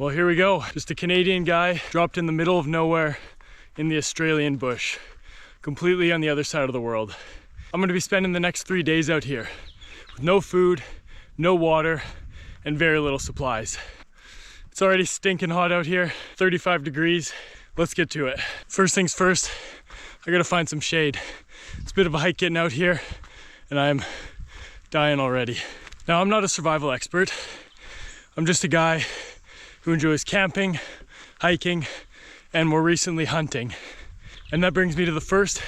Well, here we go. Just a Canadian guy dropped in the middle of nowhere in the Australian bush, completely on the other side of the world. I'm gonna be spending the next 3 days out here with no food, no water, and very little supplies. It's already stinking hot out here, 35 degrees. Let's get to it. First things first, I gotta find some shade. It's a bit of a hike getting out here, and I'm dying already. Now, I'm not a survival expert. I'm just a guy who enjoys camping, hiking, and more recently hunting. And that brings me to the first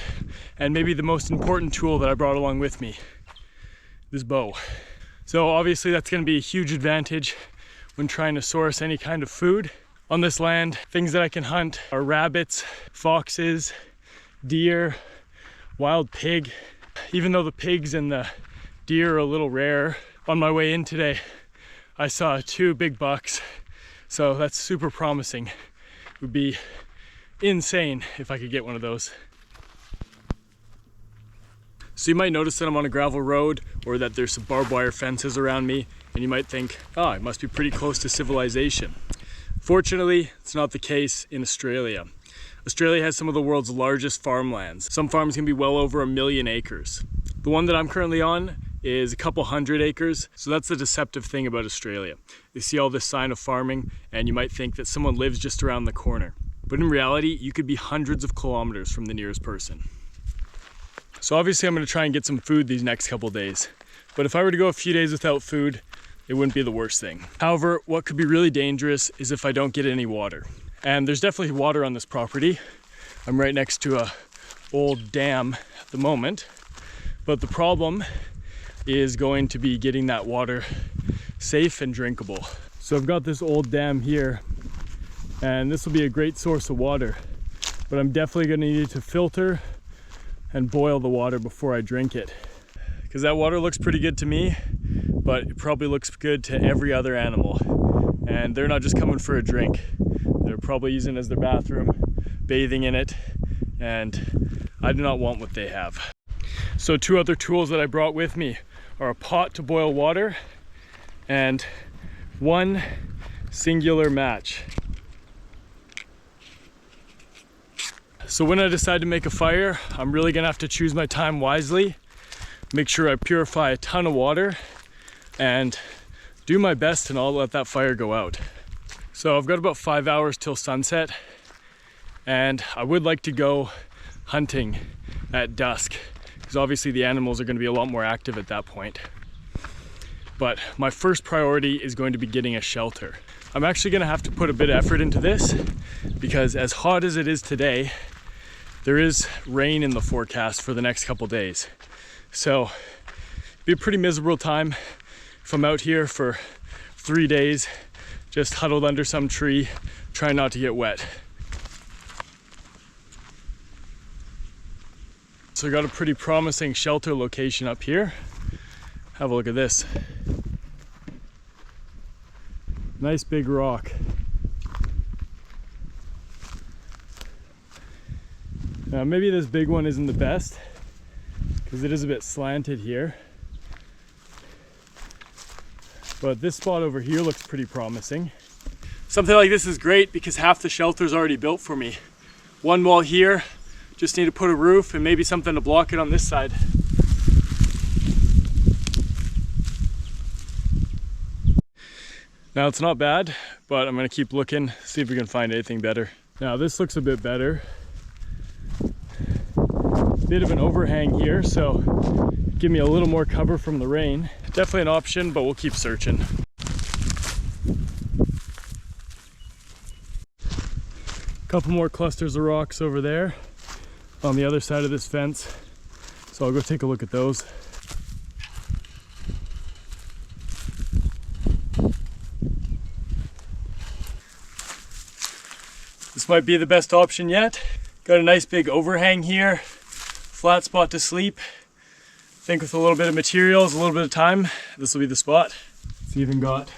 and maybe the most important tool that I brought along with me, this bow. So obviously that's gonna be a huge advantage when trying to source any kind of food. On this land, things that I can hunt are rabbits, foxes, deer, wild pig. Even though the pigs and the deer are a little rare, on my way in today, I saw 2 big bucks. So that's super promising. It would be insane if I could get one of those. So you might notice that I'm on a gravel road or that there's some barbed wire fences around me, and you might think, oh, it must be pretty close to civilization. Fortunately, it's not the case in Australia. Australia has some of the world's largest farmlands. Some farms can be well over 1 million acres. The one that I'm currently on is a couple hundred acres, so that's the deceptive thing about Australia. You see all this sign of farming and you might think that someone lives just around the corner. But in reality, you could be hundreds of kilometers from the nearest person. So obviously I'm gonna try and get some food these next couple days. But if I were to go a few days without food, it wouldn't be the worst thing. However, what could be really dangerous is if I don't get any water. And there's definitely water on this property. I'm right next to a old dam at the moment. But the problem is going to be getting that water safe and drinkable. So I've got this old dam here, and this will be a great source of water, but I'm definitely gonna need to filter and boil the water before I drink it. Because that water looks pretty good to me, but it probably looks good to every other animal. And they're not just coming for a drink. They're probably using it as their bathroom, bathing in it, and I do not want what they have. So 2 other tools that I brought with me are a pot to boil water and 1 singular match. So when I decide to make a fire, I'm really gonna have to choose my time wisely, make sure I purify a ton of water, and do my best to not let that fire go out. So I've got about 5 hours till sunset, and I would like to go hunting at dusk, because obviously the animals are going to be a lot more active at that point. But my first priority is going to be getting a shelter. I'm actually going to have to put a bit of effort into this, because as hot as it is today, there is rain in the forecast for the next couple days. So it'd be a pretty miserable time if I'm out here for 3 days, just huddled under some tree, trying not to get wet. So I got a pretty promising shelter location up here. Have a look at this. Nice big rock. Now maybe this big one isn't the best because it is a bit slanted here. But this spot over here looks pretty promising. Something like this is great because half the shelter's already built for me. One wall here, just need to put a roof and maybe something to block it on this side. Now it's not bad, but I'm gonna keep looking, see if we can find anything better. Now this looks a bit better. Bit of an overhang here, so give me a little more cover from the rain. Definitely an option, but we'll keep searching. Couple more clusters of rocks over there on the other side of this fence, so I'll go take a look at those. This might be the best option yet. Got a nice big overhang here, flat spot to sleep. I think with a little bit of materials, a little bit of time, this will be the spot. It's even got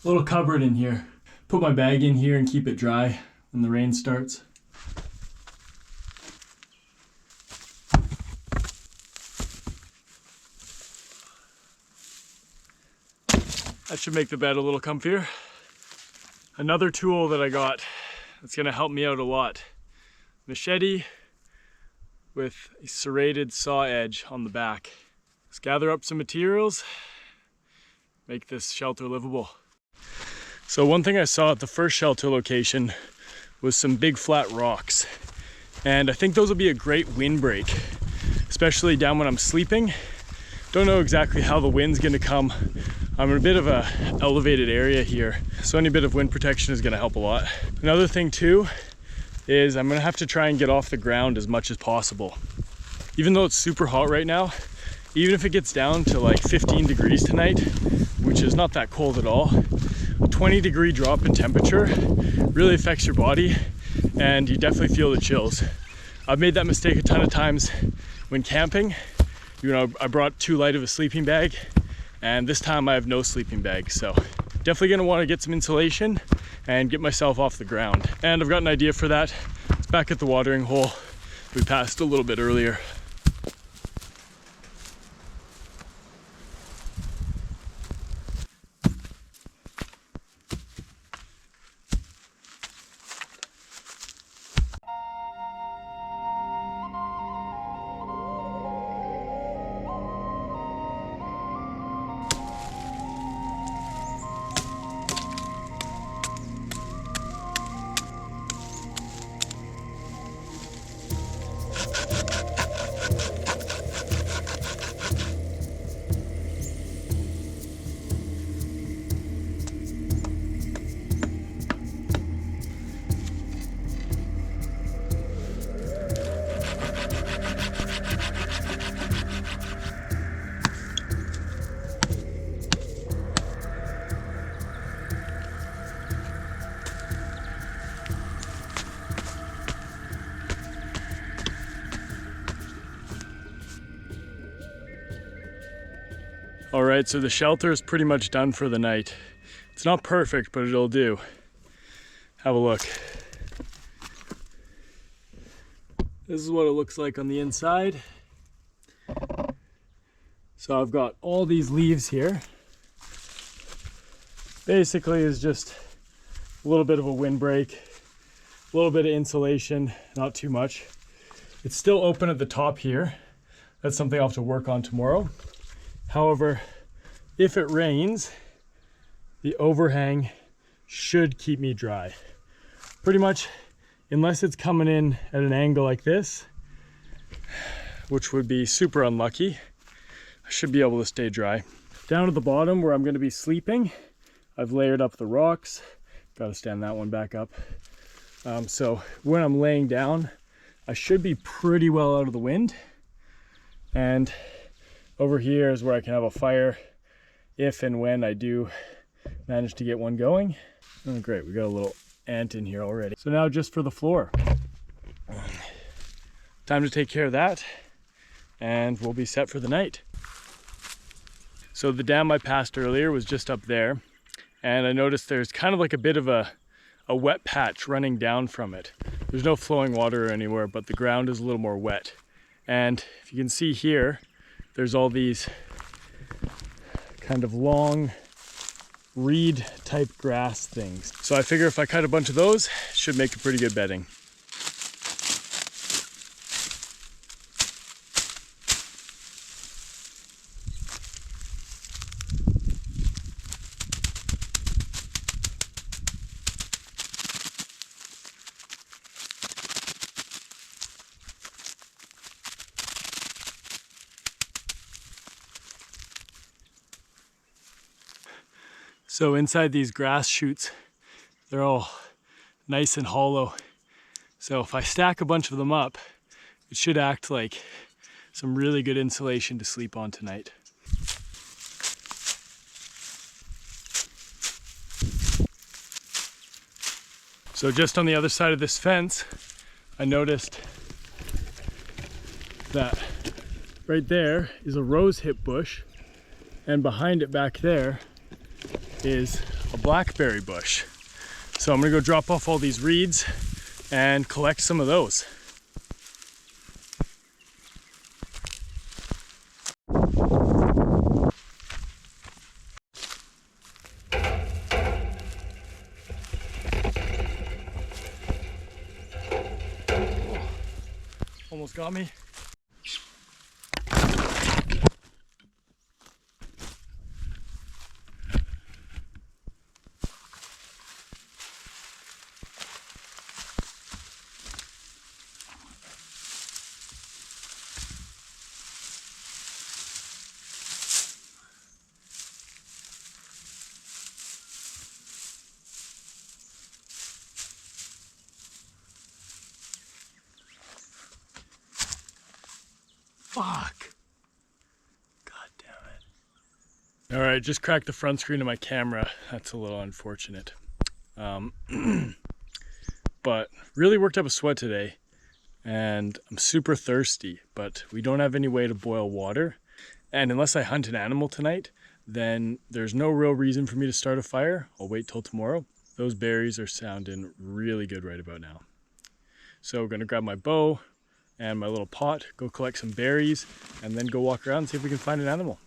a little cupboard in here. Put my bag in here and keep it dry when the rain starts. That should make the bed a little comfier. Another tool that I got that's gonna help me out a lot. Machete with a serrated saw edge on the back. Let's gather up some materials, make this shelter livable. So one thing I saw at the first shelter location was some big flat rocks. And I think those will be a great windbreak, especially down when I'm sleeping. Don't know exactly how the wind's gonna come. I'm in a bit of a elevated area here, so any bit of wind protection is gonna help a lot. Another thing too is I'm gonna have to try and get off the ground as much as possible. Even though it's super hot right now, even if it gets down to like 15 degrees tonight, which is not that cold at all, a 20-degree drop in temperature really affects your body and you definitely feel the chills. I've made that mistake a ton of times when camping. You know, I brought too light of a sleeping bag, and this time I have no sleeping bag, so definitely gonna wanna get some insulation and get myself off the ground. And I've got an idea for that. It's back at the watering hole we passed a little bit earlier. All right, so the shelter is pretty much done for the night. It's not perfect, but it'll do. Have a look. This is what it looks like on the inside. So I've got all these leaves here. Basically is just a little bit of a windbreak, a little bit of insulation, not too much. It's still open at the top here. That's something I'll have to work on tomorrow. However, if it rains, the overhang should keep me dry. Pretty much, unless it's coming in at an angle like this, which would be super unlucky, I should be able to stay dry. Down at the bottom where I'm going to be sleeping, I've layered up the rocks. Got to stand that one back up. So when I'm laying down, I should be pretty well out of the wind. And over here is where I can have a fire if and when I do manage to get one going. Oh, great, we got a little ant in here already. So now just for the floor. Time to take care of that and we'll be set for the night. So the dam I passed earlier was just up there, and I noticed there's kind of like a bit of a wet patch running down from it. There's no flowing water anywhere, but the ground is a little more wet. And if you can see here, there's all these kind of long reed type grass things. So I figure if I cut a bunch of those, it should make a pretty good bedding. So inside these grass shoots, they're all nice and hollow. So if I stack a bunch of them up, it should act like some really good insulation to sleep on tonight. So just on the other side of this fence, I noticed that right there is a rosehip bush, and behind it back there is a blackberry bush. So I'm gonna go drop off all these reeds and collect some of those. almost got me. Fuck. God damn it. All right, just cracked the front screen of my camera. That's a little unfortunate. But really worked up a sweat today and I'm super thirsty, but we don't have any way to boil water. And unless I hunt an animal tonight, then there's no real reason for me to start a fire. I'll wait till tomorrow. Those berries are sounding really good right about now. So we're gonna grab my bow and my little pot, go collect some berries, and then go walk around and see if we can find an animal.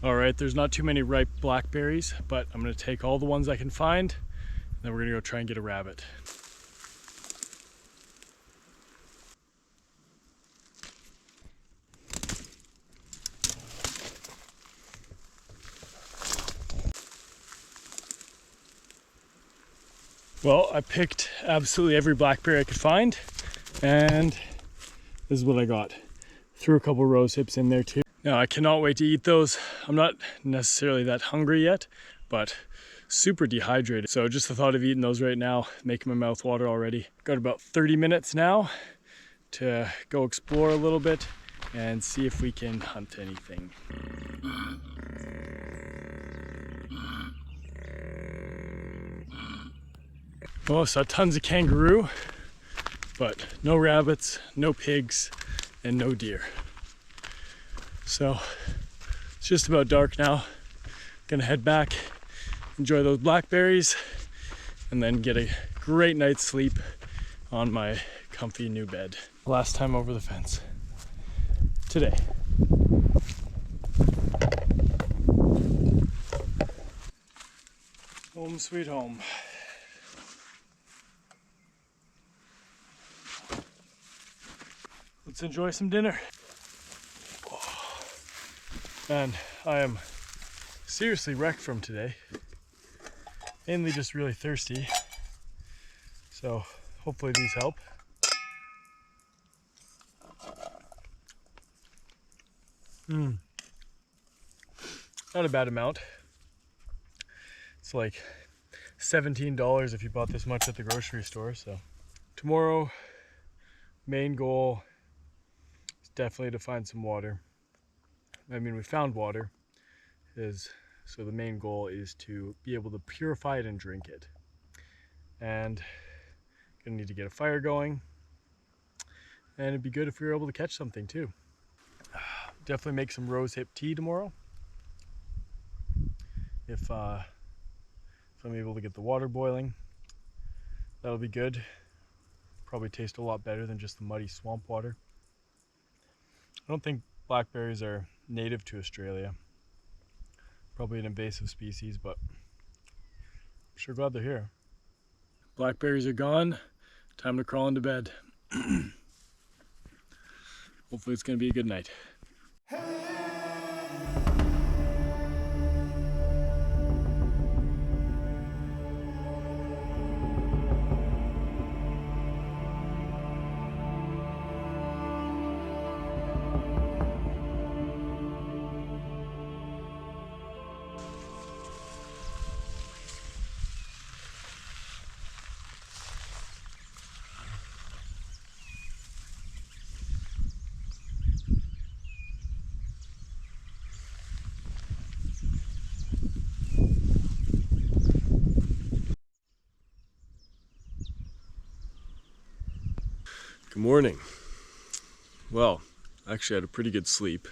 All right, there's not too many ripe blackberries, but I'm gonna take all the ones I can find, and then we're gonna go try and get a rabbit. Well, I picked absolutely every blackberry I could find, and this is what I got. Threw a couple rose hips in there too. Now, I cannot wait to eat those. I'm not necessarily that hungry yet, but super dehydrated. So just the thought of eating those right now, making my mouth water already. Got about 30 minutes now to go explore a little bit and see if we can hunt anything. Oh, saw tons of kangaroo, but no rabbits, no pigs, and no deer. So it's just about dark now. Gonna head back, enjoy those blackberries, and then get a great night's sleep on my comfy new bed. Last time over the fence today. Home sweet home. Let's enjoy some dinner. And I am seriously wrecked from today. Mainly just really thirsty. So hopefully these help. Not a bad amount. It's like $17 if you bought this much at the grocery store. So tomorrow, main goal is definitely to find some water. I mean, we found water, so the main goal is to be able to purify it and drink it. And gonna need to get a fire going, and it'd be good if we were able to catch something too. Definitely make some rose hip tea tomorrow. If I'm able to get the water boiling, that'll be good. Probably taste a lot better than just the muddy swamp water. I don't think blackberries are native to Australia. Probably an invasive species, but I'm sure glad they're here. Blackberries are gone. Time to crawl into bed. Hopefully it's gonna be a good night. Good morning. Well, actually I had a pretty good sleep.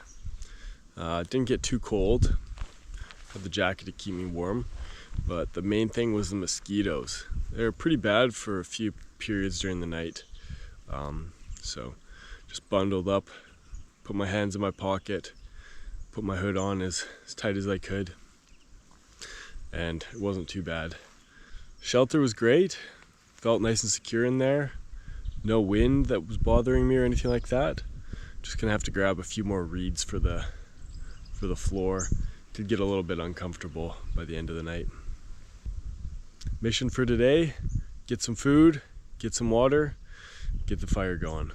Didn't get too cold. Had the jacket to keep me warm, but the main thing was the mosquitoes. They're pretty bad for a few periods during the night. So just bundled up, put my hands in my pocket, put my hood on as tight as I could, and it wasn't too bad. Shelter was great, felt nice and secure in there. No wind that was bothering me or anything like that. Just gonna have to grab a few more reeds for the floor. Did get a little bit uncomfortable by the end of the night. Mission for today, get some food, get some water, get the fire going.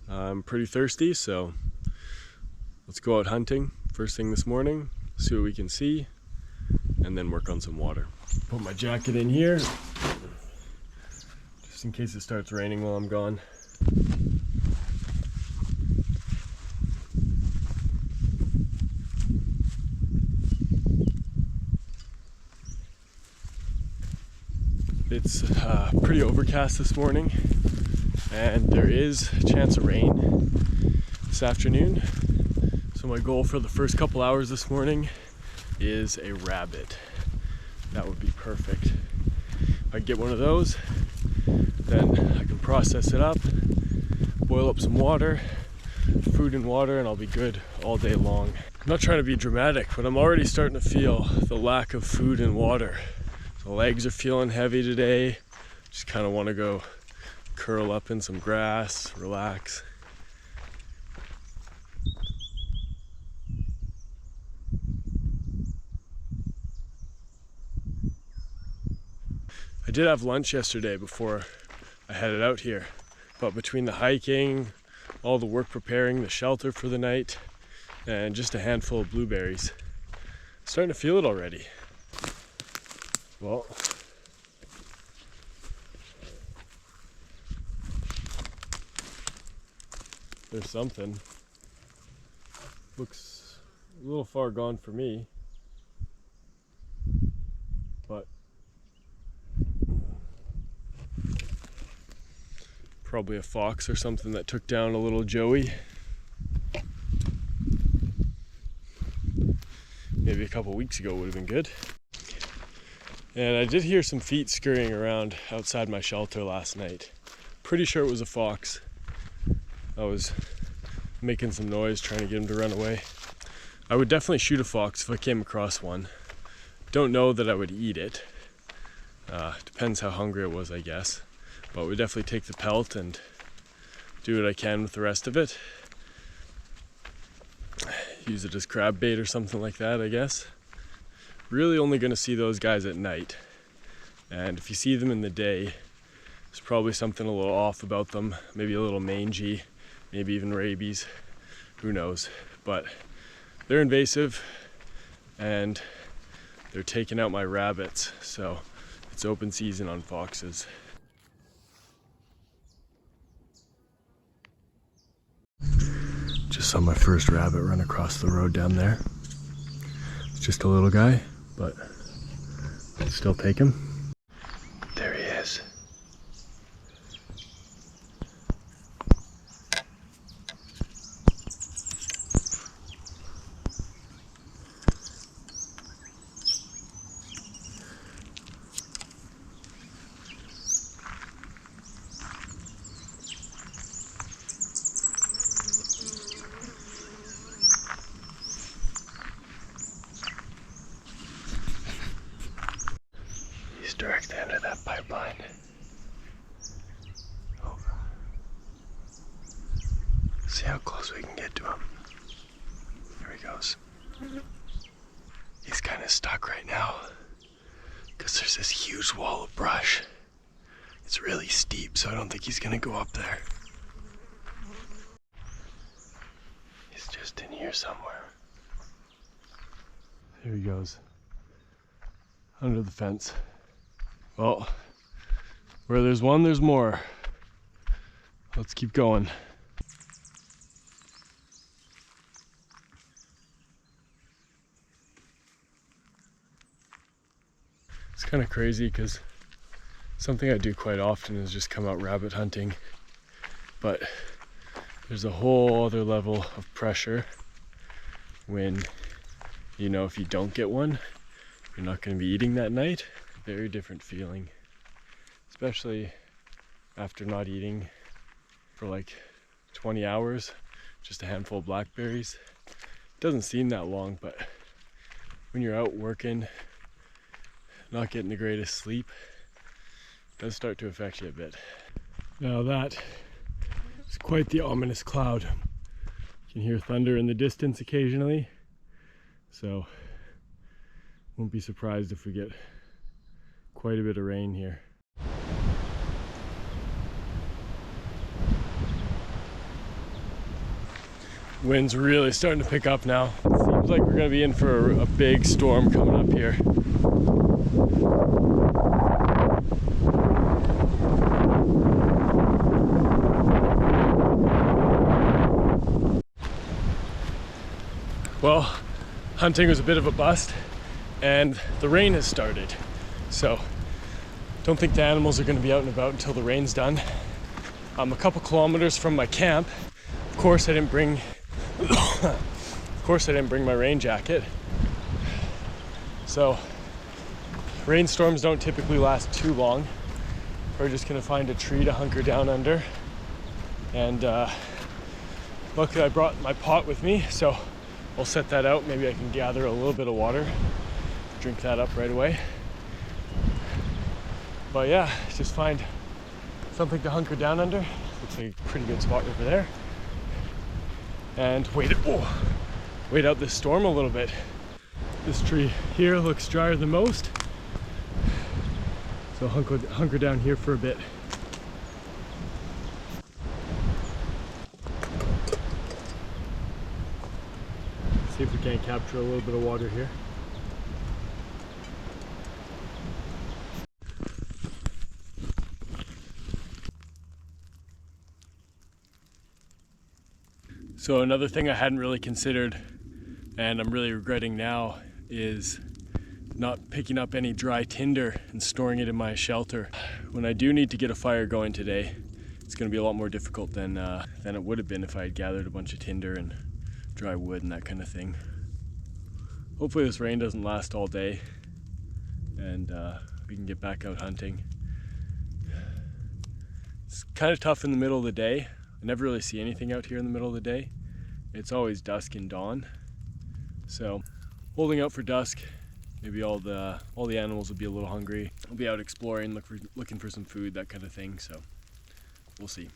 I'm pretty thirsty, so let's go out hunting first thing this morning, see what we can see, and then work on some water. Put my jacket in here, just in case it starts raining while I'm gone. It's pretty overcast this morning, and there is a chance of rain this afternoon. So my goal for the first couple hours this morning is a rabbit. That would be perfect. If I get one of those, then I can process it up, boil up some water, food and water, and I'll be good all day long. I'm not trying to be dramatic, but I'm already starting to feel the lack of food and water. The legs are feeling heavy today. Just kind of want to go curl up in some grass, relax. I did have lunch yesterday before I headed out here, but between the hiking, all the work preparing the shelter for the night, and just a handful of blueberries, I'm starting to feel it already. Well, there's something. Looks a little far gone for me, but probably a fox or something that took down a little Joey. Maybe a couple weeks ago would have been good. And I did hear some feet scurrying around outside my shelter last night. Pretty sure it was a fox. I was making some noise trying to get him to run away. I would definitely shoot a fox if I came across one. Don't know that I would eat it. Depends how hungry it was, I guess. But we definitely take the pelt and do what I can with the rest of it. Use it as crab bait or something like that, I guess. Really only going to see those guys at night, and if you see them in the day, there's probably something a little off about them, maybe a little mangy, maybe even rabies, who knows. But they're invasive and they're taking out my rabbits, so it's open season on foxes. Just saw my first rabbit run across the road down there. It's just a little guy, but I'll still take him. There he is. Directly under that pipeline. Oh. See how close we can get to him. There he goes. He's kind of stuck right now because there's this huge wall of brush. It's really steep, so I don't think he's gonna go up there. He's just in here somewhere. There he goes. Under the fence. Well, where there's one, there's more. Let's keep going. It's kind of crazy because something I do quite often is just come out rabbit hunting, but there's a whole other level of pressure when, you know, if you don't get one, you're not going to be eating that night. Very different feeling, especially after not eating for like 20 hours, just a handful of blackberries. It doesn't seem that long, but when you're out working, not getting the greatest sleep, it does start to affect you a bit. Now that is quite the ominous cloud. You can hear thunder in the distance occasionally, so won't be surprised if we get quite a bit of rain here. Wind's really starting to pick up now. Seems like we're going to be in for a big storm coming up here. Well, hunting was a bit of a bust and the rain has started. So don't think the animals are going to be out and about until the rain's done. I'm a couple kilometers from my camp. Of course I didn't bring my rain jacket. So rainstorms don't typically last too long. We're just gonna find a tree to hunker down under. And luckily I brought my pot with me, so I'll set that out. Maybe I can gather a little bit of water, drink that up right away. But yeah, just find something to hunker down under. Looks like a pretty good spot over there. And wait out this storm a little bit. This tree here looks drier than most, so hunker down here for a bit. See if we can't capture a little bit of water here. So another thing I hadn't really considered, and I'm really regretting now, is not picking up any dry tinder and storing it in my shelter. When I do need to get a fire going today, it's going to be a lot more difficult than it would have been if I had gathered a bunch of tinder and dry wood and that kind of thing. Hopefully this rain doesn't last all day and we can get back out hunting. It's kind of tough in the middle of the day. I never really see anything out here in the middle of the day. It's always dusk and dawn. So holding out for dusk, maybe all the animals will be a little hungry. I'll be out exploring, looking for some food, that kind of thing. So we'll see.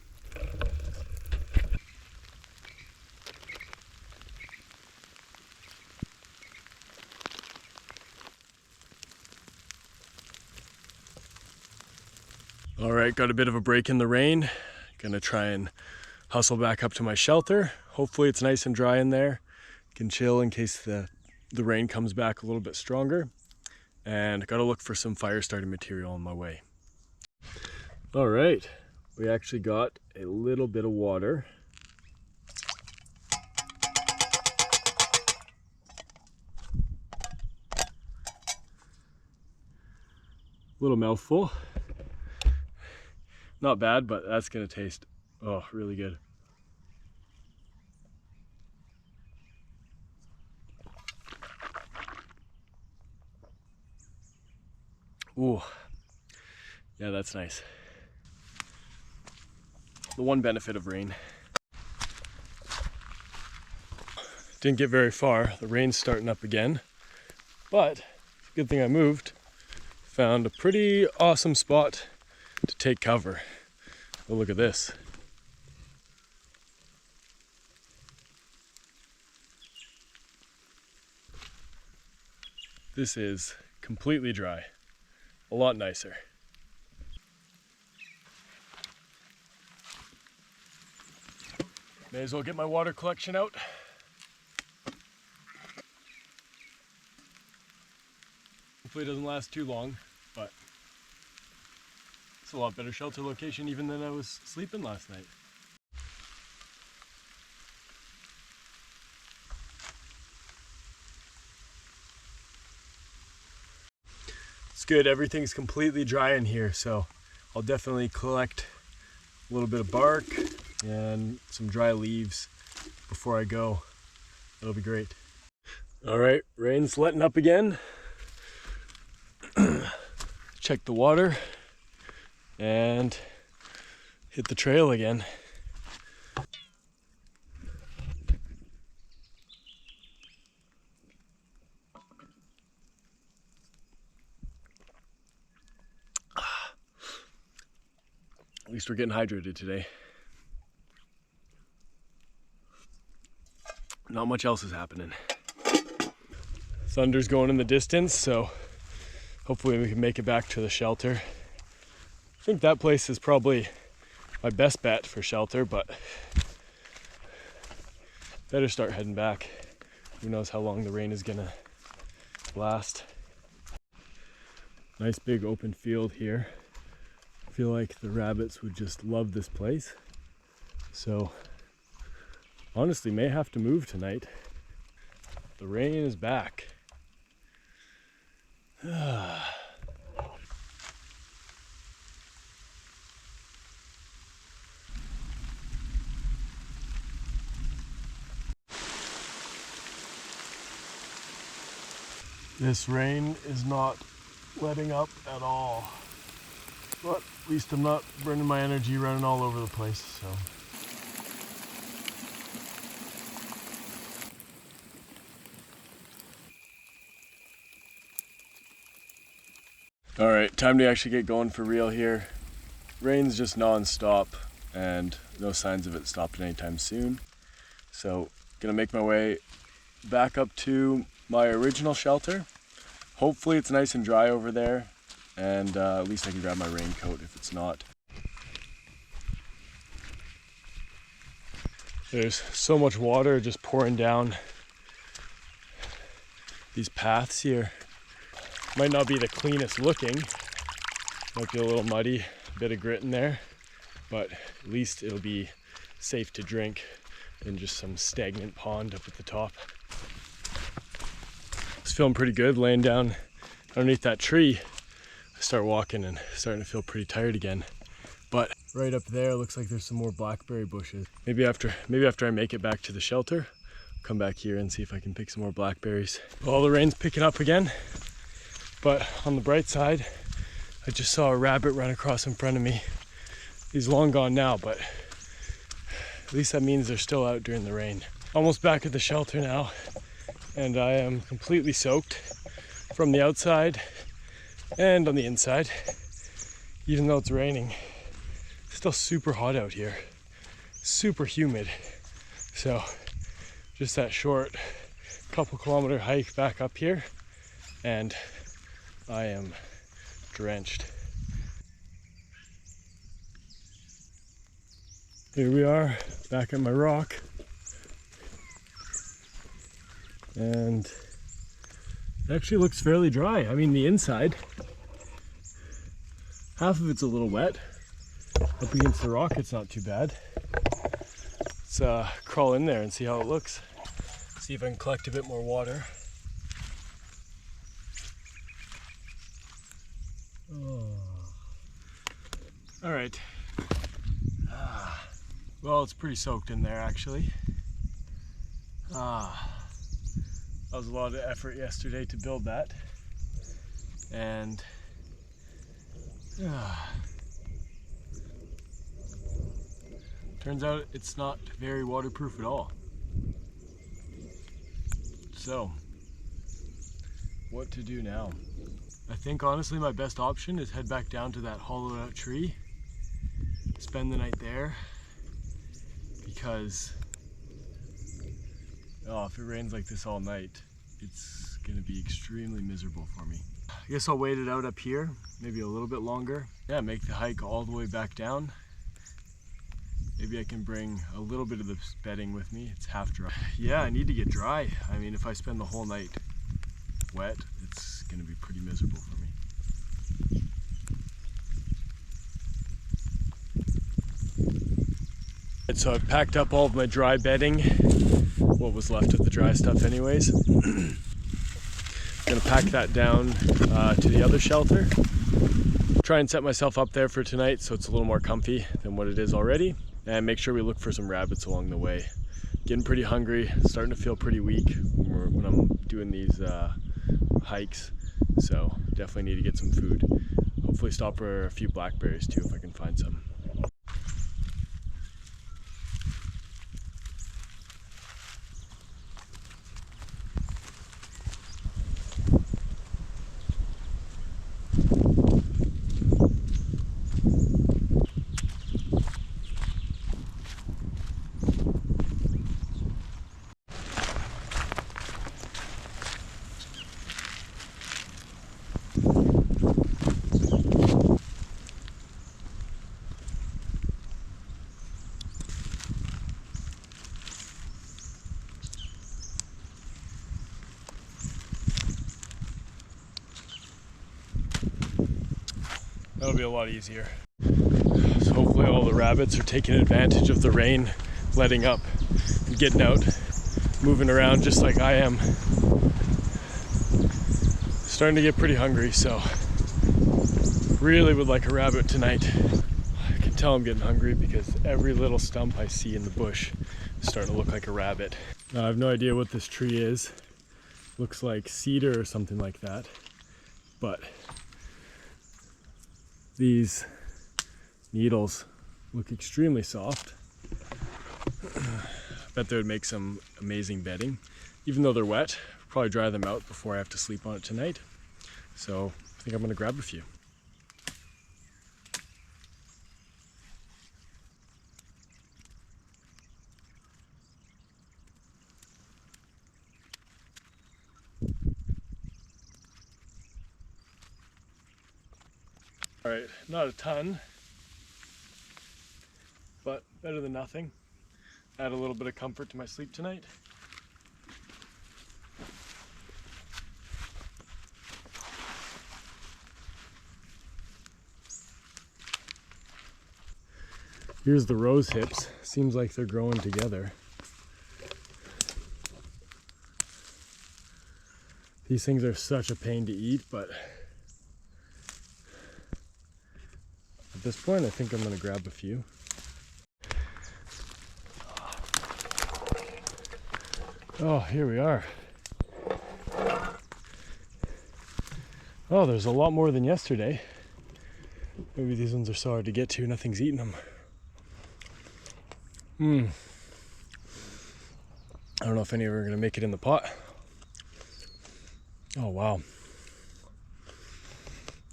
All right, got a bit of a break in the rain. Gonna try and hustle back up to my shelter. Hopefully it's nice and dry in there. Can chill in case the rain comes back a little bit stronger. And I gotta look for some fire starting material on my way. All right, we actually got a little bit of water. Little mouthful. Not bad, but that's gonna taste, oh, really good. Ooh, yeah, that's nice. The one benefit of rain. Didn't get very far. The rain's starting up again, but good thing I moved. Found a pretty awesome spot to take cover. Oh, look at this. This is completely dry. A lot nicer. May as well get my water collection out. Hopefully it doesn't last too long, but it's a lot better shelter location even than I was sleeping last night. It's good, everything's completely dry in here, so I'll definitely collect a little bit of bark and some dry leaves before I go. It'll be great. All right, rain's letting up again. Check the water and hit the trail again. least we're getting hydrated today. Not much else is happening. Thunder's going in the distance, so hopefully we can make it back to the shelter. I think that place is probably my best bet for shelter, but better start heading back. Who knows how long the rain is gonna last. Nice big open field here. I feel like the rabbits would just love this place. So honestly, may have to move tonight. The rain is back. This rain is not letting up at all. But at least I'm not burning my energy running all over the place, so. All right, time to actually get going for real here. Rain's just non-stop and no signs of it stopping anytime soon. So, gonna make my way back up to my original shelter. Hopefully it's nice and dry over there, and at least I can grab my raincoat if it's not. There's so much water just pouring down these paths here. Might not be the cleanest looking, might be a little muddy, a bit of grit in there, but at least it'll be safe to drink than just some stagnant pond up at the top. It's feeling pretty good laying down underneath that tree. I start walking and starting to feel pretty tired again. But right up there looks like there's some more blackberry bushes. Maybe after I make it back to the shelter, I'll come back here and see if I can pick some more blackberries. Well, the rain's picking up again, but on the bright side, I just saw a rabbit run across in front of me. He's long gone now, but at least that means they're still out during the rain. Almost back at the shelter now, and I am completely soaked from the outside and on the inside. Even though it's raining, it's still super hot out here, super humid. So just that short couple kilometer hike back up here and I am drenched. Here we are back at my rock, and it actually looks fairly dry. I mean, the inside, half of it's a little wet. Up against the rock, it's not too bad. Let's crawl in there and see how it looks. See if I can collect a bit more water. Oh. All right. Well, it's pretty soaked in there actually. That was a lot of effort yesterday to build that. And turns out it's not very waterproof at all. So, what to do now? I think honestly my best option is head back down to that hollowed out tree, spend the night there, because if it rains like this all night, it's gonna be extremely miserable for me. I guess I'll wait it out up here, maybe a little bit longer. Yeah, make the hike all the way back down. Maybe I can bring a little bit of the bedding with me. It's half dry. Yeah, I need to get dry. I mean, if I spend the whole night wet, it's gonna be pretty miserable for me. And so I've packed up all of my dry bedding, what was left of the dry stuff anyways. Gonna pack that down to the other shelter. Try and set myself up there for tonight so it's a little more comfy than what it is already. And make sure we look for some rabbits along the way. Getting pretty hungry, starting to feel pretty weak when I'm doing these hikes. So definitely need to get some food. Hopefully stop for a few blackberries too if I can find some. That'll be a lot easier. So hopefully all the rabbits are taking advantage of the rain letting up and getting out, moving around just like I am. Starting to get pretty hungry, so really would like a rabbit tonight. I can tell I'm getting hungry because every little stump I see in the bush is starting to look like a rabbit. Now I have no idea what this tree is. Looks like cedar or something like that, but these needles look extremely soft. I bet they would make some amazing bedding. Even though they're wet, I'll probably dry them out before I have to sleep on it tonight. So I think I'm gonna grab a few. All right, not a ton, but better than nothing. Add a little bit of comfort to my sleep tonight. Here's the rose hips. Seems like they're growing together. These things are such a pain to eat, but at this point I think I'm gonna grab a few. Oh, here we are. Oh, there's a lot more than yesterday. Maybe these ones are so hard to get to, nothing's eating them. I don't know if any of them are gonna make it in the pot. Oh, wow.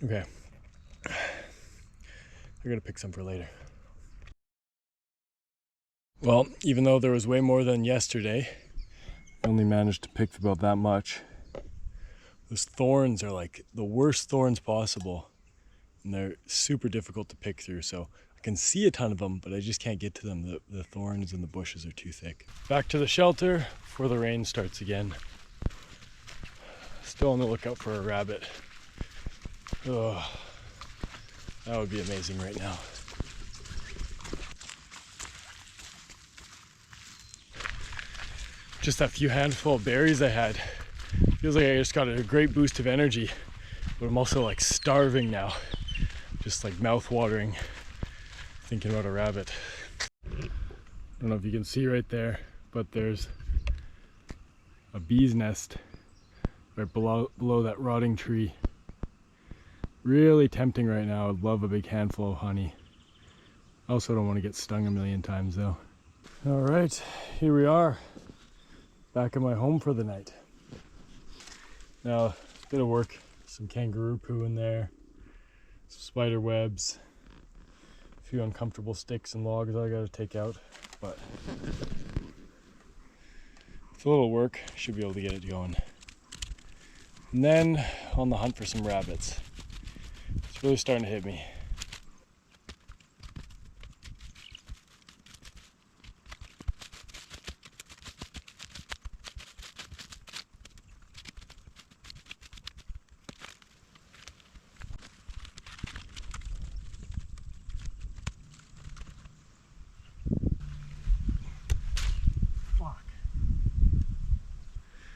Okay. I'm gonna pick some for later. Well, even though there was way more than yesterday, I only managed to pick about that much. Those thorns are like the worst thorns possible, and they're super difficult to pick through, so I can see a ton of them, but I just can't get to them. The thorns and the bushes are too thick. Back to the shelter before the rain starts again. Still on the lookout for a rabbit. Oh, that would be amazing right now. Just that few handful of berries I had. Feels like I just got a great boost of energy, but I'm also like starving now. Just like mouth watering, thinking about a rabbit. I don't know if you can see right there, but there's a bee's nest right below that rotting tree. Really tempting right now. I'd love a big handful of honey. I also don't want to get stung a million times though. All right, here we are. Back at my home for the night. Now, a bit of work, some kangaroo poo in there, some spider webs, a few uncomfortable sticks and logs I gotta take out, but it's a little work, should be able to get it going. And then on the hunt for some rabbits. It's really starting to hit me.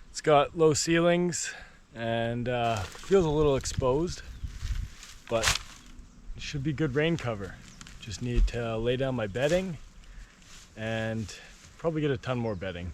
It's got low ceilings and feels a little exposed, but it should be good rain cover. Just need to lay down my bedding and probably get a ton more bedding.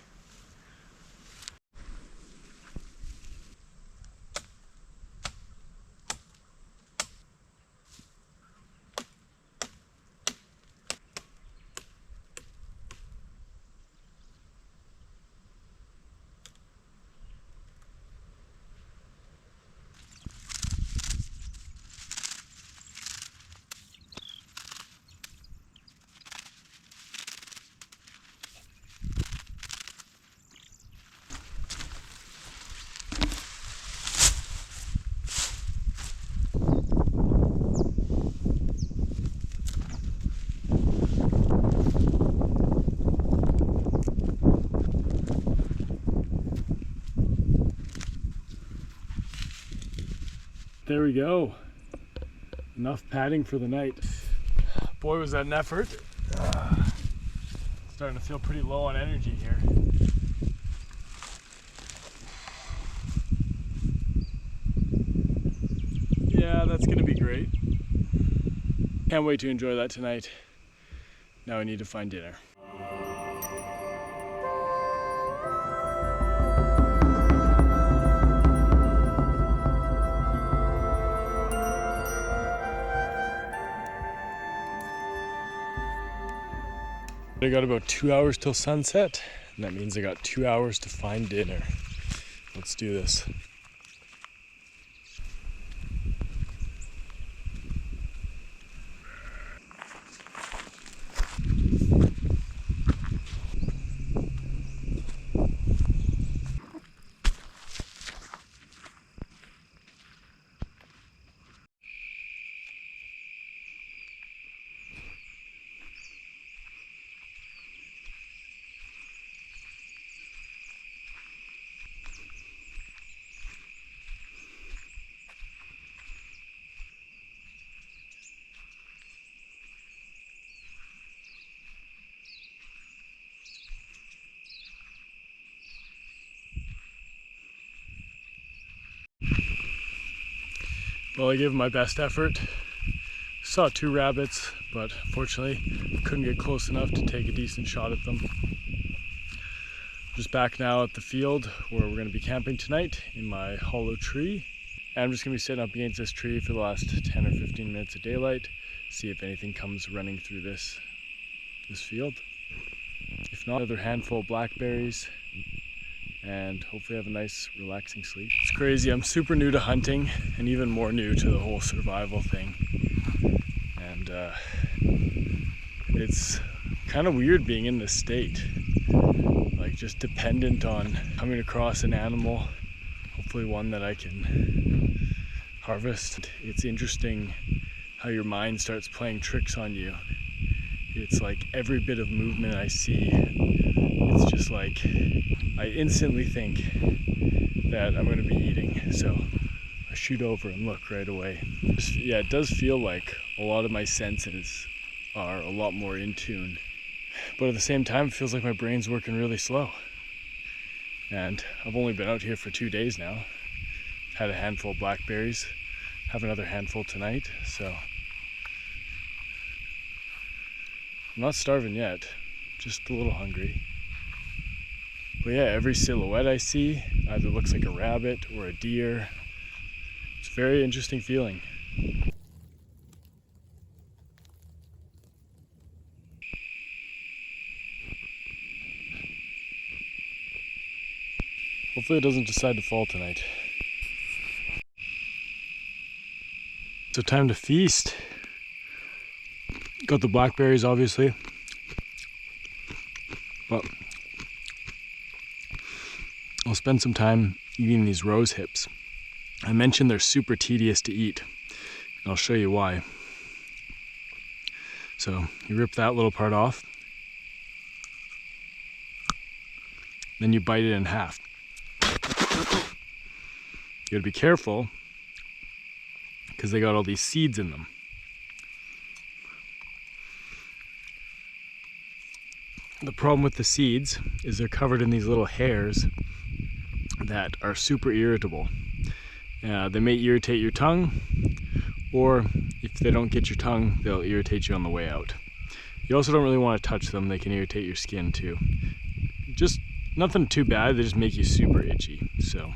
There we go. enough padding for the night. Boy, was that an effort. Starting to feel pretty low on energy here. Yeah, that's gonna be great. Can't wait to enjoy that tonight. Now I need to find dinner. I got about 2 hours till sunset, and that means I got 2 hours to find dinner. Let's do this. Well, I gave my best effort. Saw 2 rabbits, but fortunately couldn't get close enough to take a decent shot at them. Just back now at the field where we're going to be camping tonight in my hollow tree. And I'm just going to be sitting up against this tree for the last 10 or 15 minutes of daylight, see if anything comes running through this field. If not, another handful of blackberries, and hopefully have a nice relaxing sleep. It's crazy, I'm super new to hunting and even more new to the whole survival thing. And it's kind of weird being in this state. Like just dependent on coming across an animal, hopefully one that I can harvest. It's interesting how your mind starts playing tricks on you. It's like every bit of movement I see, it's just like I instantly think that I'm going to be eating, so I shoot over and look right away. Yeah, it does feel like a lot of my senses are a lot more in tune, but at the same time it feels like my brain's working really slow. And I've only been out here for 2 days now. Had a handful of blackberries, have another handful tonight, so I'm not starving yet, just a little hungry. But yeah, every silhouette I see either looks like a rabbit or a deer. It's a very interesting feeling. Hopefully it doesn't decide to fall tonight. So time to feast. Got the blackberries obviously. But I'll spend some time eating these rose hips. I mentioned they're super tedious to eat, and I'll show you why. So you rip that little part off, then you bite it in half. You gotta be careful because they got all these seeds in them. The problem with the seeds is they're covered in these little hairs that are super irritable. They may irritate your tongue, or if they don't get your tongue, they'll irritate you on the way out. You also don't really want to touch them, they can irritate your skin too. Just nothing too bad, they just make you super itchy. So,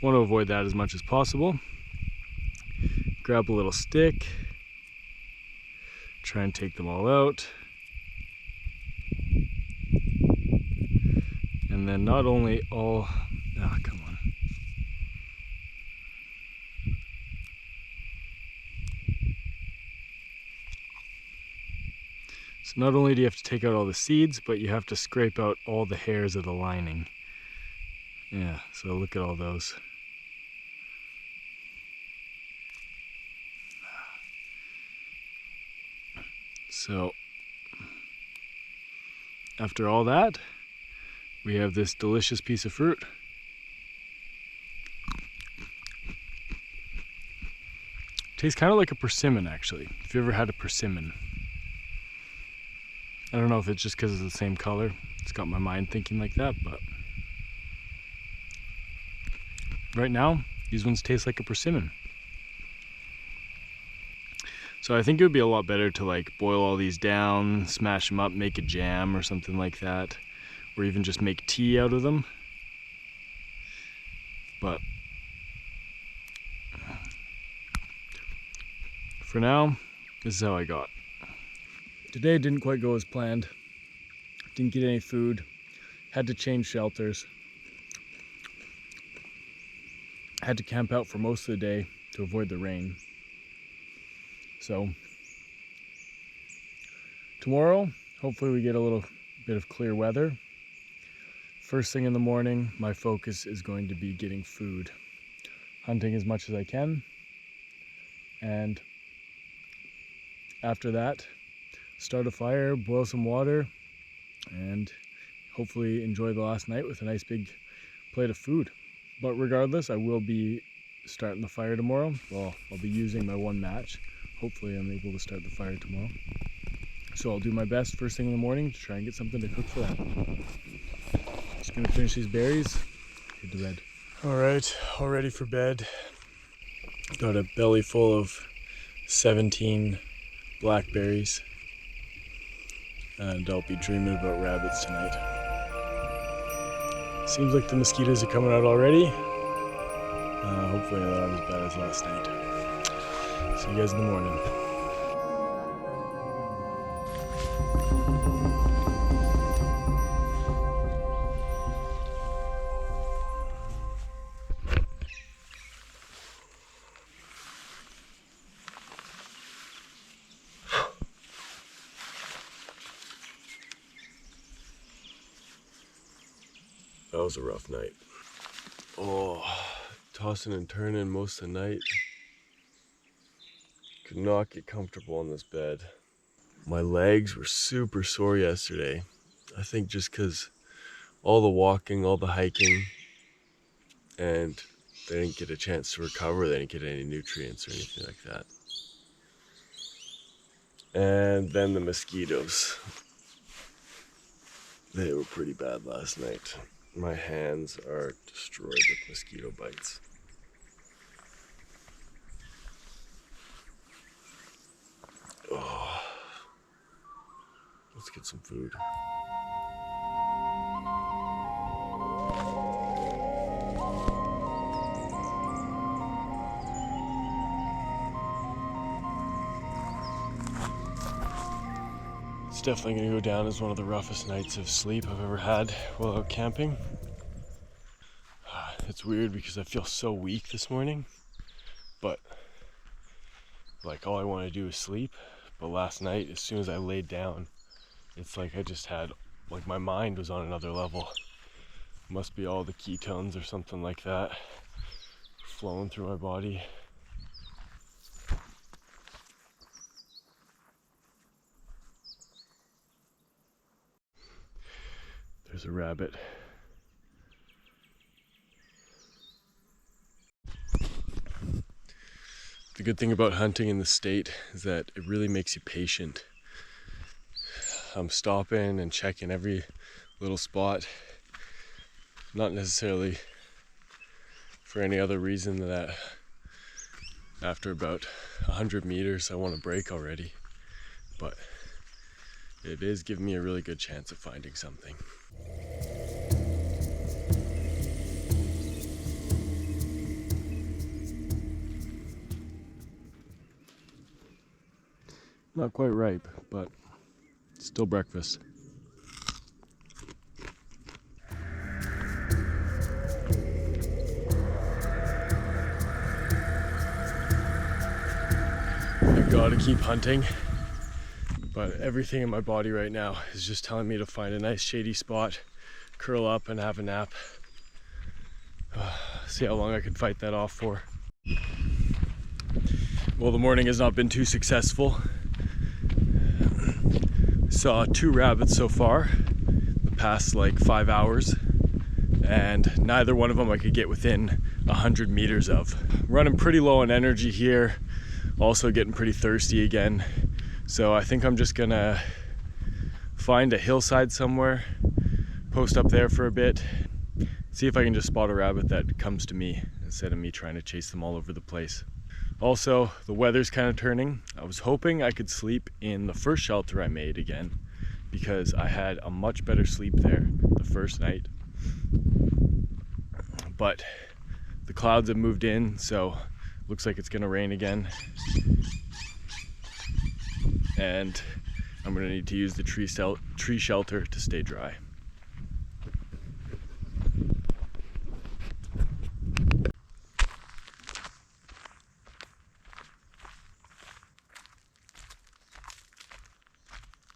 want to avoid that as much as possible. Grab a little stick, try and take them all out. And then not only all, come on. So not only do you have to take out all the seeds, but you have to scrape out all the hairs of the lining. Yeah, so look at all those. So after all that, we have this delicious piece of fruit. Tastes kind of like a persimmon, actually. If you ever had a persimmon. I don't know if it's just because it's the same color. It's got my mind thinking like that, but right now, these ones taste like a persimmon. So I think it would be a lot better to like boil all these down, smash them up, make a jam or something like that, or even just make tea out of them. But for now, this is how I got. Today didn't quite go as planned. Didn't get any food. Had to change shelters. Had to camp out for most of the day to avoid the rain. So tomorrow, hopefully we get a little bit of clear weather. First thing in the morning, my focus is going to be getting food. Hunting as much as I can. And after that, start a fire, boil some water, and hopefully enjoy the last night with a nice big plate of food. But regardless, I will be starting the fire tomorrow. Well, I'll be using my one match. Hopefully I'm able to start the fire tomorrow. So I'll do my best first thing in the morning to try and get something to cook for that. Just gonna finish these berries, head to bed. All right, all ready for bed. Got a belly full of 17 blackberries. And I'll be dreaming about rabbits tonight. Seems like the mosquitoes are coming out already. Hopefully they're not as bad as last night. See you guys in the morning. That was a rough night. Oh, tossing and turning most of the night. Could not get comfortable on this bed. My legs were super sore yesterday. I think just because all the walking, all the hiking, and they didn't get a chance to recover. They didn't get any nutrients or anything like that. And then the mosquitoes. They were pretty bad last night. My hands are destroyed with mosquito bites. Oh, let's get some food. It's definitely going to go down as one of the roughest nights of sleep I've ever had while out camping. It's weird because I feel so weak this morning, but like all I want to do is sleep. But last night, as soon as I laid down, it's like I just had, like my mind was on another level. Must be all the ketones or something like that flowing through my body. There's a rabbit. The good thing about hunting in the state is that it really makes you patient. I'm stopping and checking every little spot, not necessarily for any other reason than that after about 100 meters I want to break already, but it is giving me a really good chance of finding something. Not quite ripe, but still breakfast. I gotta keep hunting, but everything in my body right now is just telling me to find a nice shady spot, curl up and have a nap. See how long I can fight that off for. Well, the morning has not been too successful. Saw 2 rabbits so far, the past like 5 hours, and neither one of them I could get within 100 meters of. Running pretty low on energy here, Also getting pretty thirsty again. So I think I'm just gonna find a hillside somewhere, post up there for a bit, see if I can just spot a rabbit that comes to me instead of me trying to chase them all over the place. Also, the weather's kind of turning. I was hoping I could sleep in the first shelter I made again, because I had a much better sleep there the first night. But the clouds have moved in, so looks like it's gonna rain again. And I'm gonna need to use the tree shelter to stay dry.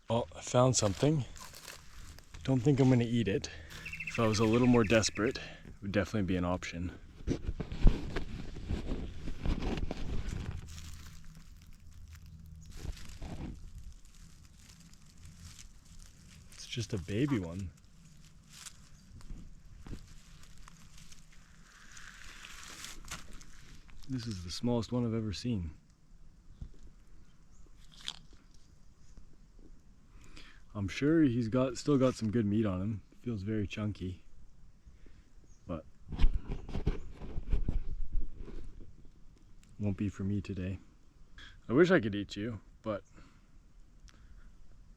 Well, I found something. Don't think I'm gonna eat it. If I was a little more desperate, it would definitely be an option. It's just a baby one. This is the smallest one I've ever seen. I'm sure he's still got some good meat on him. Feels very chunky, but won't be for me today. I wish I could eat you, but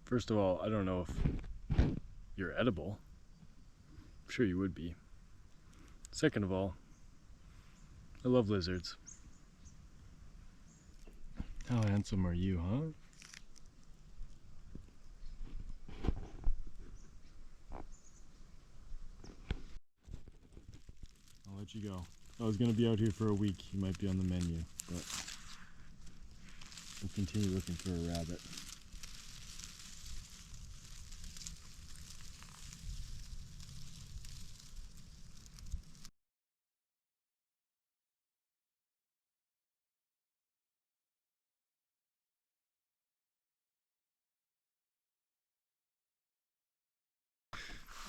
first of all, I don't know if you're edible. I'm sure you would be. Second of all, I love lizards. How handsome are you, huh? I'll let you go. I was gonna be out here for a week. You might be on the menu, but we'll continue looking for a rabbit.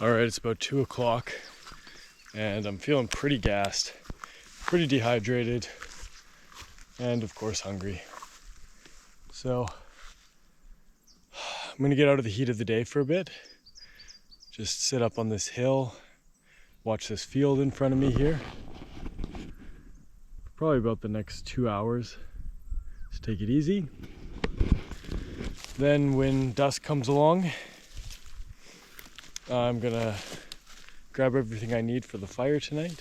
All right, it's about 2 o'clock and I'm feeling pretty gassed, pretty dehydrated, and of course hungry. So I'm gonna get out of the heat of the day for a bit, just sit up on this hill, watch this field in front of me here. Probably about the next 2 hours. Just take it easy. Then when dusk comes along, I'm gonna grab everything I need for the fire tonight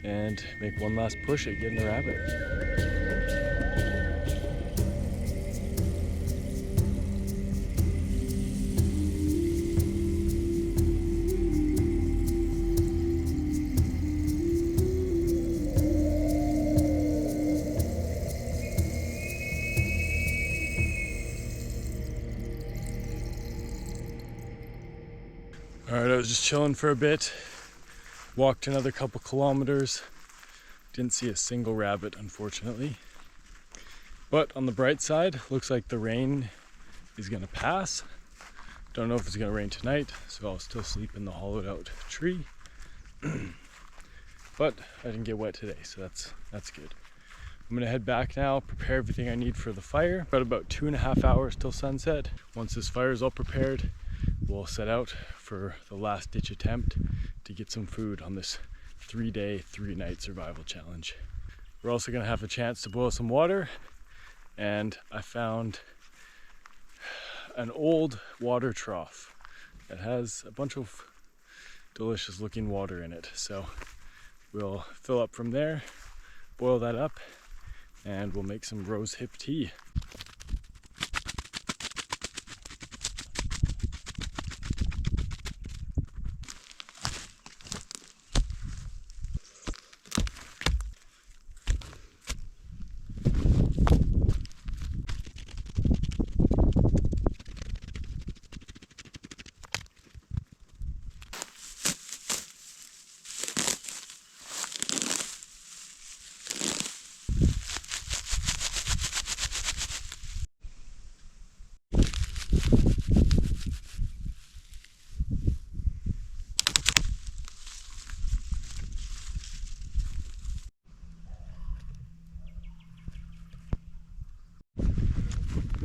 and make one last push at getting a rabbit. Alright, I was just chilling for a bit, walked another couple kilometers, didn't see a single rabbit unfortunately. But on the bright side, looks like the rain is gonna pass. Don't know if it's gonna rain tonight, so I'll still sleep in the hollowed out tree. But I didn't get wet today, so that's good. I'm gonna head back now, prepare everything I need for the fire. Got about 2.5 hours till sunset. Once this fire is all prepared, we'll set out for the last ditch attempt to get some food on this 3-day, 3-night survival challenge. We're also gonna have a chance to boil some water, and I found an old water trough that has a bunch of delicious looking water in it. So we'll fill up from there, boil that up, and we'll make some rose hip tea.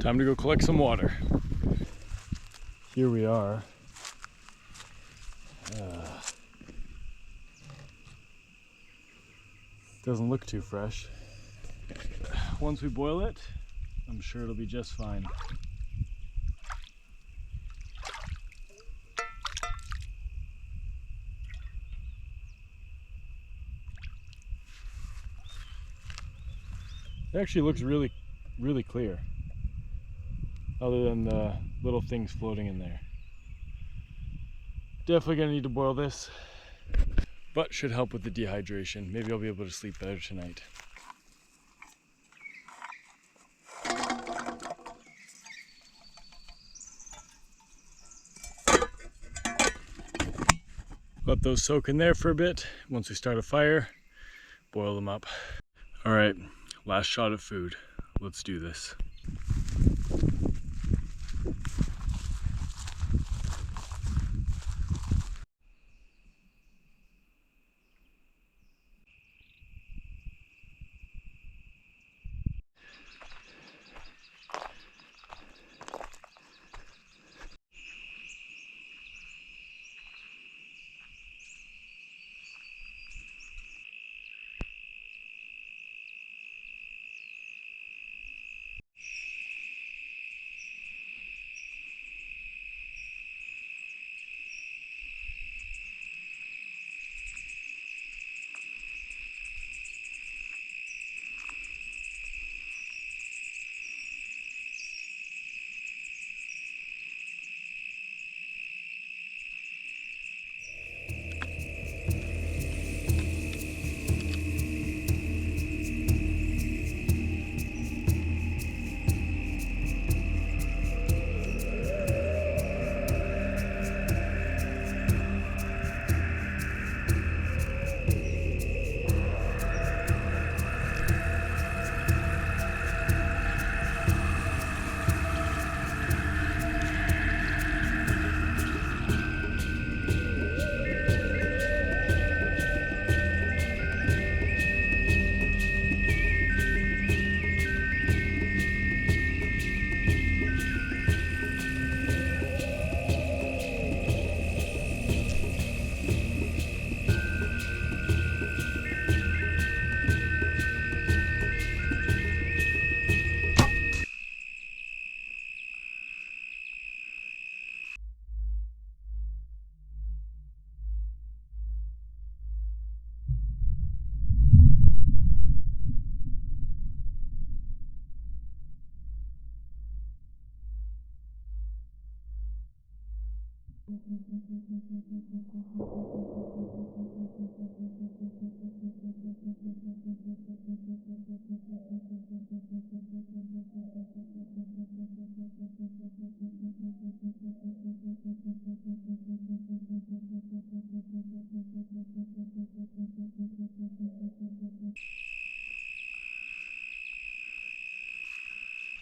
Time to go collect some water. Here we are. Doesn't look too fresh. Once we boil it, I'm sure it'll be just fine. It actually looks really, really clear, other than the little things floating in there. Definitely gonna need to boil this, but should help with the dehydration. Maybe I'll be able to sleep better tonight. Let those soak in there for a bit. Once we start a fire, boil them up. All right, last shot of food. Let's do this.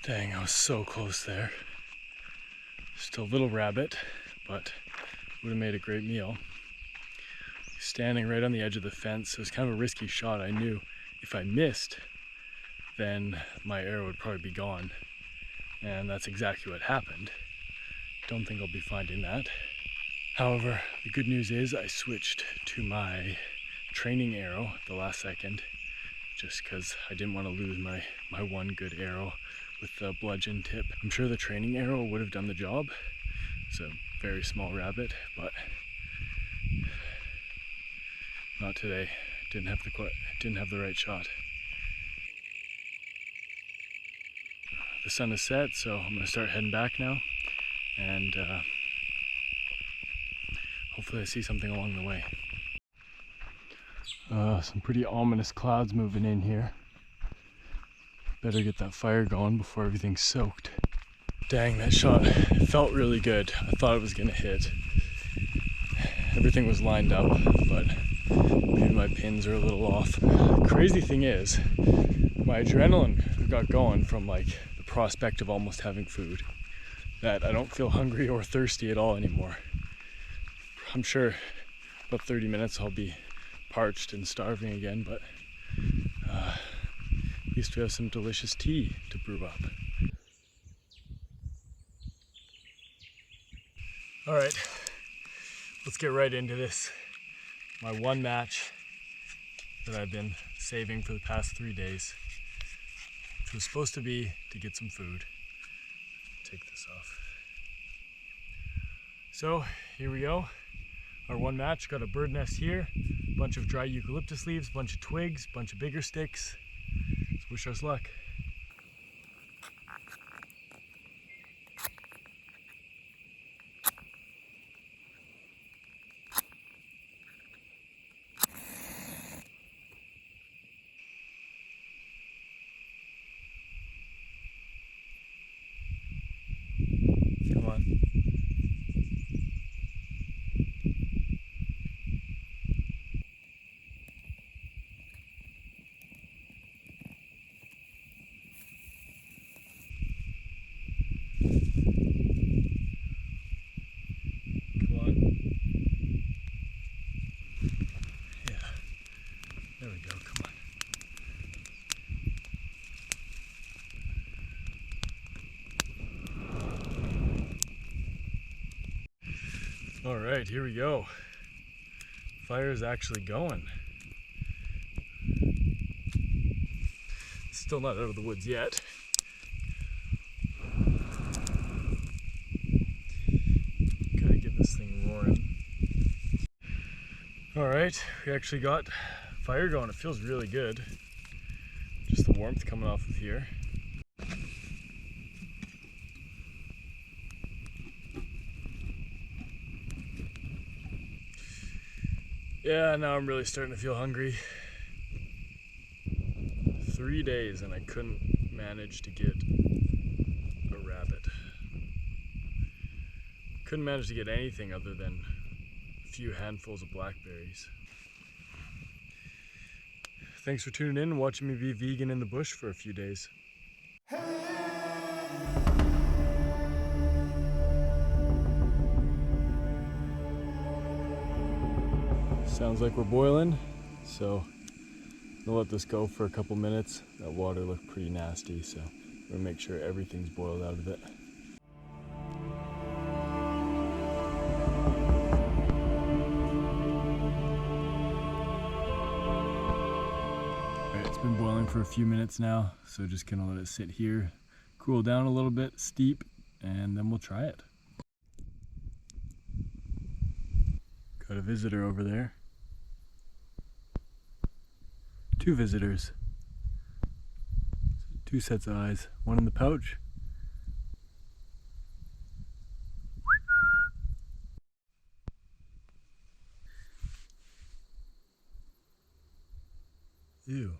Dang, I was so close there. Just a little rabbit, but would have made a great meal. Standing right on the edge of the fence, it was kind of a risky shot. I knew if I missed, then my arrow would probably be gone. And that's exactly what happened. Don't think I'll be finding that. However, the good news is I switched to my training arrow at the last second, just because I didn't want to lose my one good arrow with the bludgeon tip. I'm sure the training arrow would have done the job. It's a very small rabbit, but not today. Didn't have the right shot. The sun is set, so I'm gonna start heading back now, and hopefully I see something along the way. Some pretty ominous clouds moving in here. Better get that fire going before everything's soaked. Dang, that shot felt really good. I thought it was gonna hit. Everything was lined up, but maybe my pins are a little off. Crazy thing is, my adrenaline got going from like the prospect of almost having food, that I don't feel hungry or thirsty at all anymore. I'm sure about 30 minutes I'll be parched and starving again, but at least we have some delicious tea to brew up. All right, let's get right into this. My one match that I've been saving for the past 3 days, which was supposed to be to get some food. Take this off. So here we go. Our one match, got a bird nest here, a bunch of dry eucalyptus leaves, a bunch of twigs, a bunch of bigger sticks. Let's wish us luck. Come on. Come on. Yeah. There we go. Come on. All right, here we go. Fire is actually going. Still not out of the woods yet. Gotta get this thing roaring. All right, we actually got fire going. It feels really good. Just the warmth coming off of here. Yeah, now I'm really starting to feel hungry. 3 days and I couldn't manage to get a rabbit. Couldn't manage to get anything other than a few handfuls of blackberries. Thanks for tuning in and watching me be vegan in the bush for a few days. Sounds like we're boiling, so I'm gonna let this go for a couple minutes. That water looked pretty nasty, so I'm gonna make sure everything's boiled out of it. Alright, it's been boiling for a few minutes now, so just gonna let it sit here, cool down a little bit, steep, and then we'll try it. Got a visitor over there. 2 visitors. 2 sets of eyes. One in the pouch. Ew.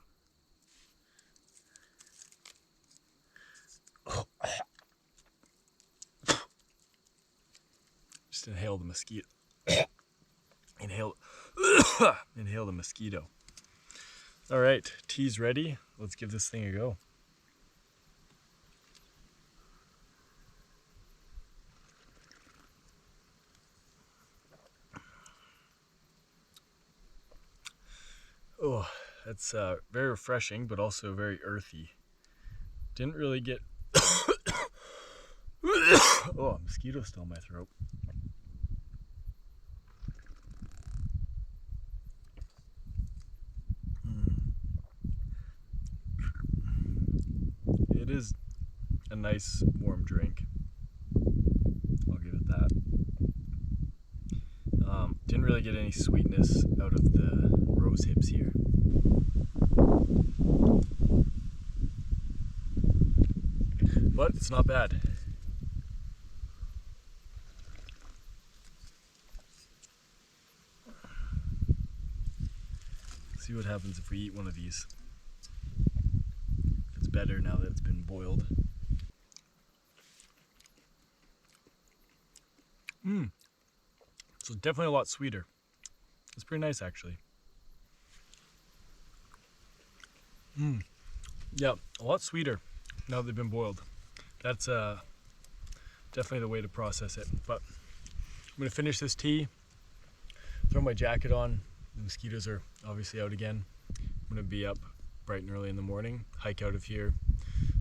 Just inhale the mosquito. Inhale the mosquito. All right, tea's ready. Let's give this thing a go. Oh, that's very refreshing, but also very earthy. Didn't really get... Oh, a mosquito still in my throat. It is a nice warm drink. I'll give it that. Didn't really get any sweetness out of the rose hips here. But it's not bad. See what happens if we eat one of these. It's better now that it's been boiled. So definitely a lot sweeter. It's pretty nice actually. Yeah, a lot sweeter now that they've been boiled. That's definitely the way to process it. But I'm gonna finish this tea, throw my jacket on. The mosquitoes are obviously out again. I'm gonna be up bright and early in the morning, hike out of here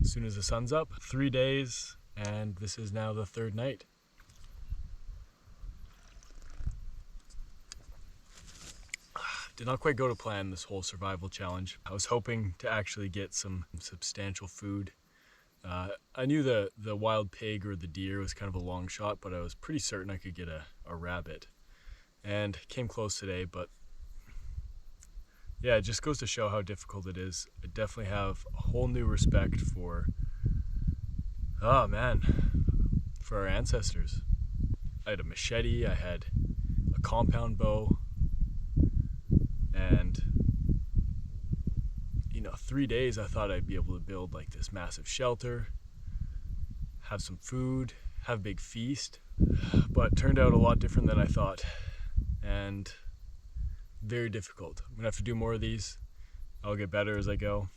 as soon as the sun's up. 3 days, and this is now the 3rd night. Did not quite go to plan this whole survival challenge. I was hoping to actually get some substantial food. I knew the wild pig or the deer was kind of a long shot, but I was pretty certain I could get a rabbit. And came close today, but yeah, it just goes to show how difficult it is. I definitely have a whole new respect for, oh man, for our ancestors. I had a machete, I had a compound bow, and 3 days I thought I'd be able to build like this massive shelter, have some food, have a big feast, but it turned out a lot different than I thought, and very difficult. I'm gonna have to do more of these. I'll get better as I go,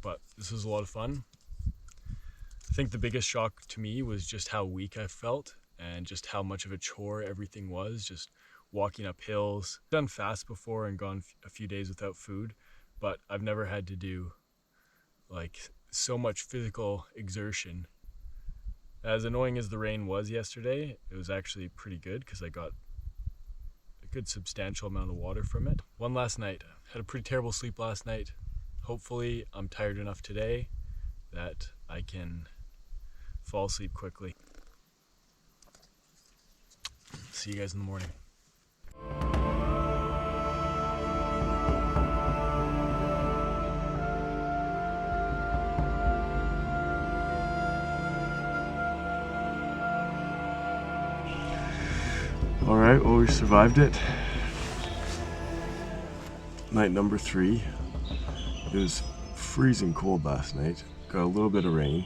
but this was a lot of fun. I think the biggest shock to me was just how weak I felt and just how much of a chore everything was, just walking up hills. I've done fast before and gone a few days without food, but I've never had to do like so much physical exertion. As annoying as the rain was yesterday, it was actually pretty good because I got a good substantial amount of water from it. One last night. Had a pretty terrible sleep last night. Hopefully I'm tired enough today that I can fall asleep quickly. See you guys in the morning. All right, well, we survived it. Night number 3. It was freezing cold last night. Got a little bit of rain.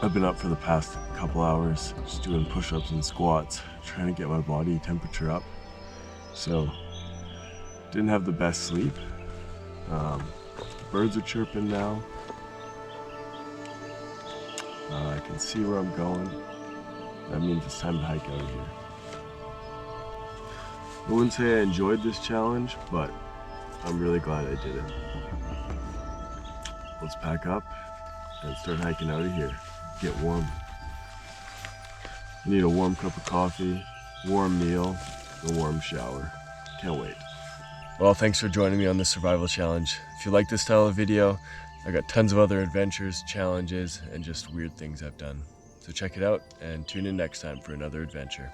I've been up for the past couple hours just doing push-ups and squats, trying to get my body temperature up. So, didn't have the best sleep. Birds are chirping now. I can see where I'm going. That means it's time to hike out of here. I wouldn't say I enjoyed this challenge, but I'm really glad I did it. Let's pack up and start hiking out of here. Get warm. I need a warm cup of coffee, warm meal, and a warm shower. Can't wait. Well, thanks for joining me on this survival challenge. If you like this style of video, I got tons of other adventures, challenges, and just weird things I've done. So check it out and tune in next time for another adventure.